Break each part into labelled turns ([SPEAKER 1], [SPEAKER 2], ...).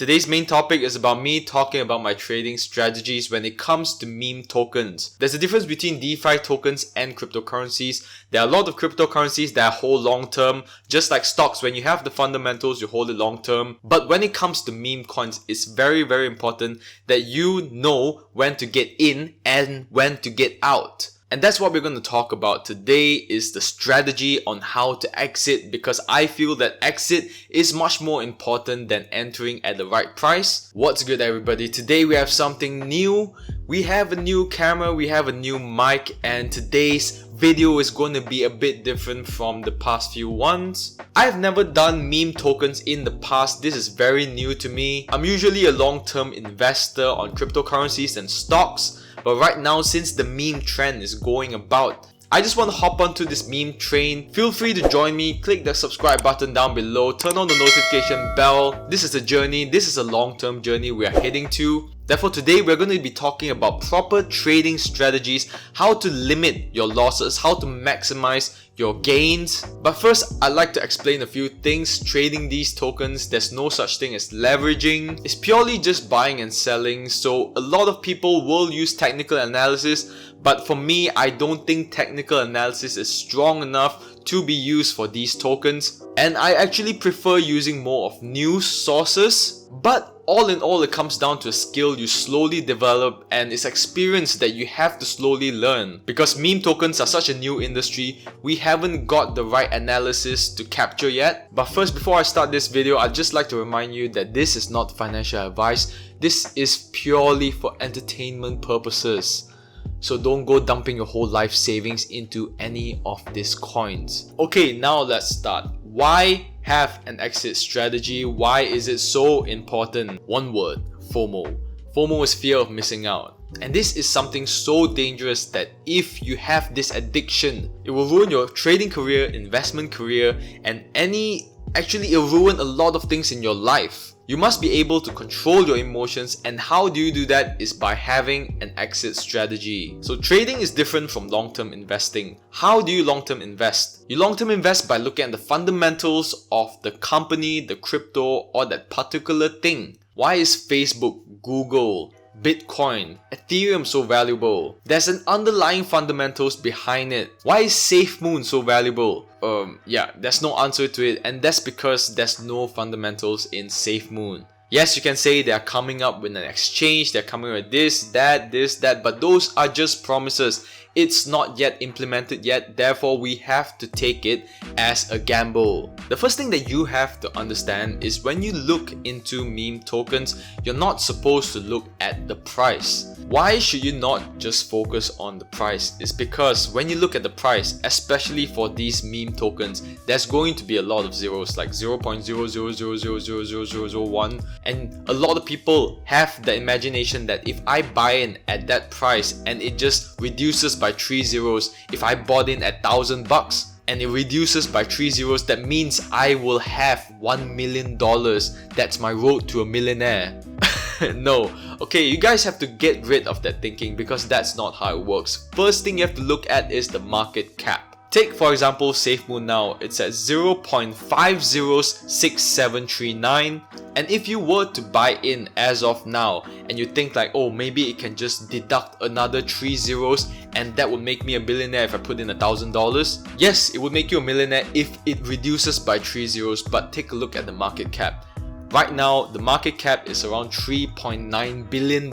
[SPEAKER 1] Today's main topic is about me talking about my trading strategies when it comes to meme tokens. There's a difference between DeFi tokens and cryptocurrencies. There are a lot of cryptocurrencies that hold long term, just like stocks. When you have the fundamentals, you hold it long term. But when it comes to meme coins, it's very, very important that you know when to get in and when to get out. And that's what we're going to talk about today, is the strategy on how to exit, because I feel that exit is much more important than entering at the right price. What's good, everybody? Today we have something new. We have a new camera, we have a new mic, and today's video is going to be a bit different from the past few ones. I've never done meme tokens in the past. This is very new to me. I'm usually a long-term investor on cryptocurrencies and stocks. But right now, since the meme trend is going about, I just want to hop onto this meme train. Feel free to join me. Click the subscribe button down below. Turn on the notification bell. This is a journey. This is a long-term journey we are heading to. Therefore, today we're going to be talking about proper trading strategies, how to limit your losses, how to maximize your gains. But first, I'd like to explain a few things. Trading these tokens, there's no such thing as leveraging. It's purely just buying and selling. So a lot of people will use technical analysis, but for me, I don't think technical analysis is strong enough to be used for these tokens. And I actually prefer using more of news sources. But all in all, it comes down to a skill you slowly develop, and it's experience that you have to slowly learn. Because meme tokens are such a new industry, we haven't got the right analysis to capture yet. But first, before I start this video, I'd just like to remind you that this is not financial advice. This is purely for entertainment purposes. So don't go dumping your whole life savings into any of these coins. Okay, now let's start. Why have an exit strategy? Why is it so important? One word: FOMO. FOMO is fear of missing out. And this is something so dangerous that if you have this addiction, it will ruin your trading career, investment career, and it'll ruin a lot of things in your life. You must be able to control your emotions, and how do you do that is by having an exit strategy. So trading is different from long-term investing. How do you long-term invest? You long-term invest by looking at the fundamentals of the company, the crypto, or that particular thing. Why is Facebook, Google, Bitcoin, Ethereum so valuable? There's an underlying fundamentals behind it. Why is SafeMoon so valuable? There's no answer to it, and that's because there's no fundamentals in SafeMoon. Yes, you can say they are coming up with an exchange, they're coming with this, that, but those are just promises. It's not yet implemented yet, therefore we have to take it as a gamble. The first thing that you have to understand is when you look into meme tokens, you're not supposed to look at the price. Why should you not just focus on the price? It's because when you look at the price, especially for these meme tokens, there's going to be a lot of zeros, like 0.000000001, and a lot of people have the imagination that if I buy in at that price and it just reduces by 3 zeros, if I bought in at $1,000 and it reduces by 3 zeros, that means I will have $1 million. That's my road to a millionaire. No. Okay, you guys have to get rid of that thinking, because that's not how it works. First thing you have to look at is the market cap. Take for example SafeMoon now, it's at 0.506739, and if you were to buy in as of now and you think like, oh, maybe it can just deduct another 3 zeros and that would make me a billionaire if I put in $1,000. Yes, it would make you a millionaire if it reduces by 3 zeros, but take a look at the market cap. Right now, the market cap is around $3.9 billion.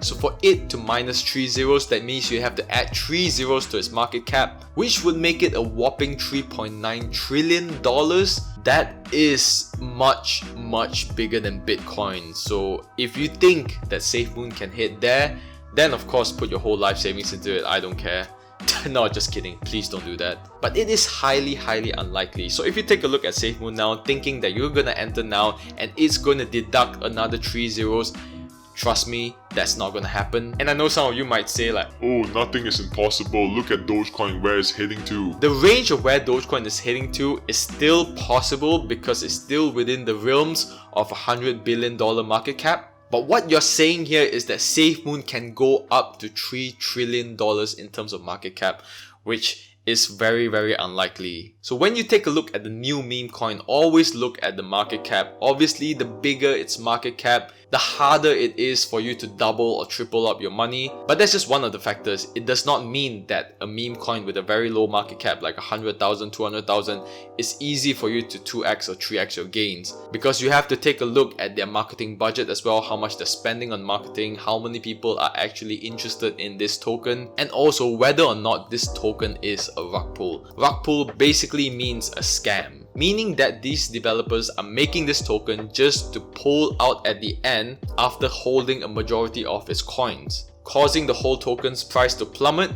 [SPEAKER 1] So for it to minus 3 zeros, that means you have to add 3 zeros to its market cap, which would make it a whopping $3.9 trillion. That is much, much bigger than Bitcoin. So if you think that SafeMoon can hit there, then of course put your whole life savings into it. I don't care. No, just kidding. Please don't do that. But it is highly, highly unlikely. So if you take a look at SafeMoon now, thinking that you're gonna enter now and it's gonna deduct another 3 zeros, trust me, that's not gonna happen. And I know some of you might say like,
[SPEAKER 2] oh, nothing is impossible, look at Dogecoin where it's heading to.
[SPEAKER 1] The range of where Dogecoin is heading to is still possible because it's still within the realms of $100 billion market cap. But what you're saying here is that SafeMoon can go up to $3 trillion in terms of market cap, which is very, very unlikely. So when you take a look at the new meme coin, always look at the market cap. Obviously, the bigger its market cap, the harder it is for you to double or triple up your money. But that's just one of the factors. It does not mean that a meme coin with a very low market cap like 100,000, 200,000 is easy for you to 2x or 3x your gains, because you have to take a look at their marketing budget as well, how much they're spending on marketing, how many people are actually interested in this token, and also whether or not this token is a rug pull. Rug pull basically means a scam, meaning that these developers are making this token just to pull out at the end after holding a majority of its coins, causing the whole token's price to plummet.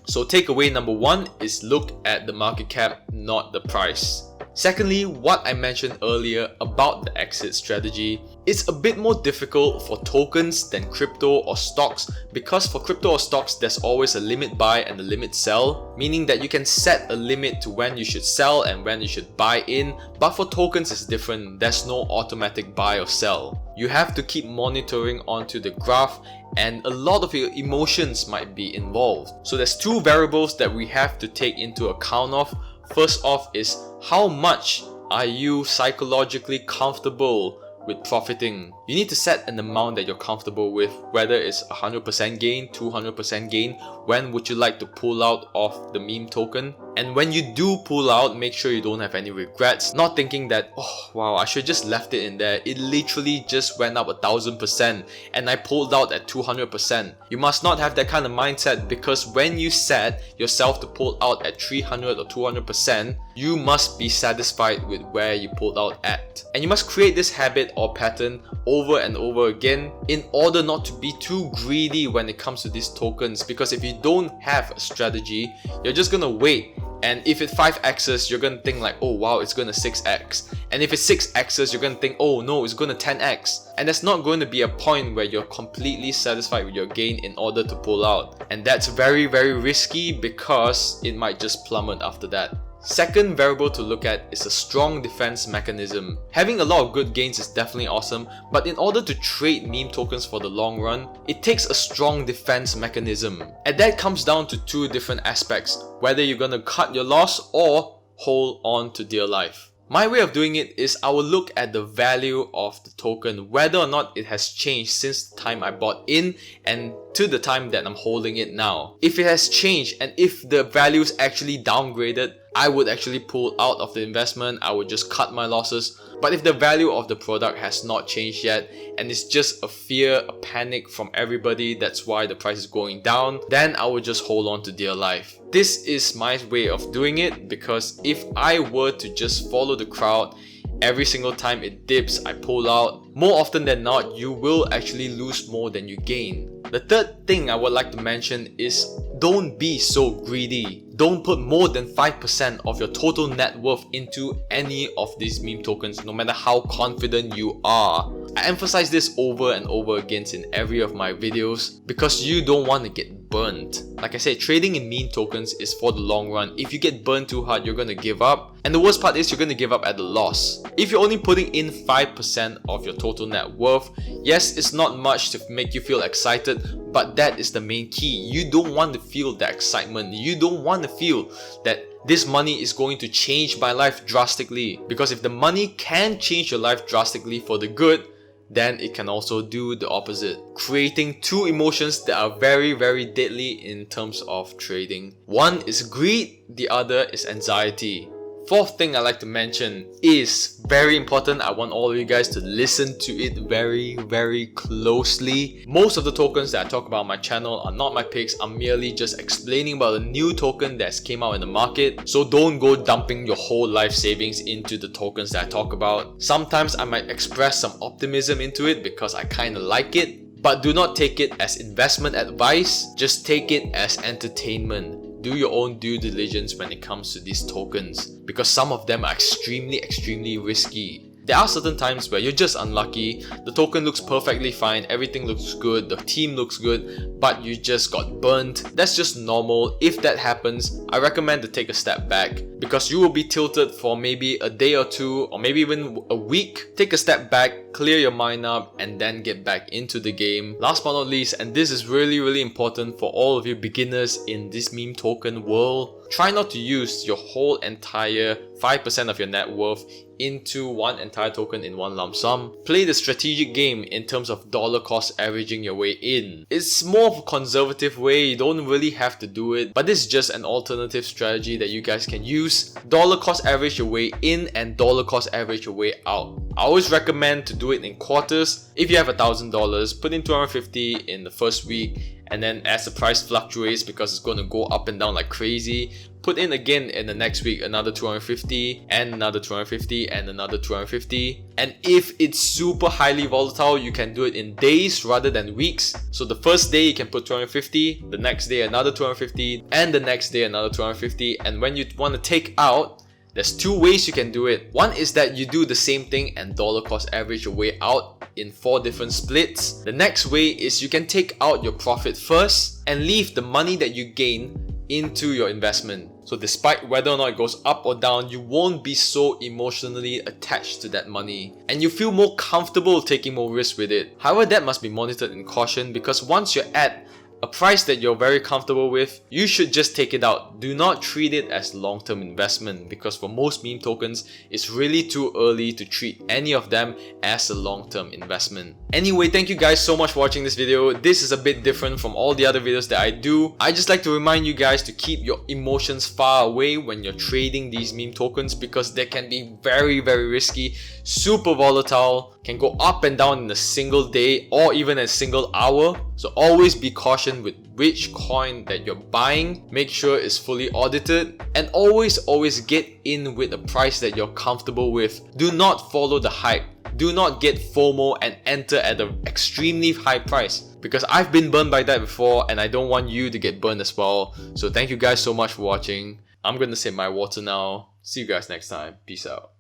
[SPEAKER 1] So takeaway number one is look at the market cap, not the price. Secondly, what I mentioned earlier about the exit strategy, it's a bit more difficult for tokens than crypto or stocks, because for crypto or stocks there's always a limit buy and a limit sell, meaning that you can set a limit to when you should sell and when you should buy in. But for tokens it's different, there's no automatic buy or sell. You have to keep monitoring onto the graph, and a lot of your emotions might be involved. So there's two variables that we have to take into account of. First off is how much are you psychologically comfortable with profiting. You need to set an amount that you're comfortable with, whether it's 100% gain, 200% gain. When would you like to pull out of the meme token? And when you do pull out, make sure you don't have any regrets. Not thinking that, oh wow, I should just left it in there. It literally just went up 1000% and I pulled out at 200%. You must not have that kind of mindset, because when you set yourself to pull out at 300 or 200%, you must be satisfied with where you pulled out at. And you must create this habit or pattern over and over again in order not to be too greedy when it comes to these tokens, because if you don't have a strategy, you're just gonna wait. And if it 5x's, you're gonna think like, oh wow, it's gonna 6x. And if it's 6x's, you're gonna think, oh no, it's gonna 10x. And there's not going to be a point where you're completely satisfied with your gain in order to pull out. And that's very, very risky, because it might just plummet after that. Second variable to look at is a strong defense mechanism. Having a lot of good gains is definitely awesome, but in order to trade meme tokens for the long run, it takes a strong defense mechanism. And that comes down to two different aspects: whether you're gonna cut your loss or hold on to dear life. My way of doing it is I will look at the value of the token, whether or not it has changed since the time I bought in and to the time that I'm holding it now. If it has changed and if the value is actually downgraded, I would actually pull out of the investment. I would just cut my losses. But if the value of the product has not changed yet and it's just a fear, a panic from everybody, that's why the price is going down, then I would just hold on to dear life. This is my way of doing it, because if I were to just follow the crowd, every single time it dips, I pull out, more often than not, you will actually lose more than you gain. The third thing I would like to mention is don't be so greedy. Don't put more than 5% of your total net worth into any of these meme tokens, no matter how confident you are. I emphasize this over and over again in every of my videos, because you don't want to get burnt. Like I said, trading in meme tokens is for the long run. If you get burnt too hard, you're going to give up. And the worst part is you're going to give up at the loss. If you're only putting in 5% of your total net worth, yes, it's not much to make you feel excited, but that is the main key. You don't want to feel that excitement. You don't want to feel that this money is going to change my life drastically. Because if the money can change your life drastically for the good, then it can also do the opposite, creating two emotions that are very, very deadly in terms of trading. One is greed, the other is anxiety. Fourth thing I like to mention is very important. I want all of you guys to listen to it very, very closely. Most of the tokens that I talk about on my channel are not my picks. I'm merely just explaining about a new token that's came out in the market. So don't go dumping your whole life savings into the tokens that I talk about. Sometimes I might express some optimism into it because I kind of like it. But do not take it as investment advice. Just take it as entertainment. Do your own due diligence when it comes to these tokens, because some of them are extremely risky. There are certain times where you're just unlucky, the token looks perfectly fine, everything looks good, the team looks good, but you just got burnt. That's just normal. If that happens, I recommend to take a step back, because you will be tilted for maybe a day or two, or maybe even a week. Take a step back, clear your mind up, and then get back into the game. Last but not least, and this is really important for all of you beginners in this meme token world, try not to use your whole entire 5% of your net worth into one entire token in one lump sum. Play the strategic game in terms of dollar cost averaging your way in. It's more of a conservative way, you don't really have to do it, but this is just an alternative strategy that you guys can use. Dollar cost average your way in and dollar cost average your way out. I always recommend to do it in quarters. If you have $1,000, put in 250 in the first week, and then as the price fluctuates, because it's going to go up and down like crazy, put in again in the next week another 250 and another 250 and another 250. And if it's super highly volatile, you can do it in days rather than weeks. So the first day you can put 250, the next day another 250, and the next day another 250. And when you want to take out, there's two ways you can do it. One is that you do the same thing and dollar cost average your way out in 4 different splits. The next way is you can take out your profit first and leave the money that you gain into your investment. So despite whether or not it goes up or down, you won't be so emotionally attached to that money, and you feel more comfortable taking more risk with it. However, that must be monitored in caution, because once you're at a price that you're very comfortable with, you should just take it out. Do not treat it as long-term investment, because for most meme tokens, it's really too early to treat any of them as a long-term investment. Anyway, thank you guys so much for watching this video. This is a bit different from all the other videos that I do. I just like to remind you guys to keep your emotions far away when you're trading these meme tokens, because they can be very risky, super volatile, can go up and down in a single day or even a single hour. So always be cautious with which coin that you're buying. Make sure it's fully audited, and always get in with a price that you're comfortable with. Do not follow the hype. Do not get FOMO and enter at an extremely high price, because I've been burned by that before and I don't want you to get burned as well. So thank you guys so much for watching. I'm gonna sip my water now. See you guys next time. Peace out.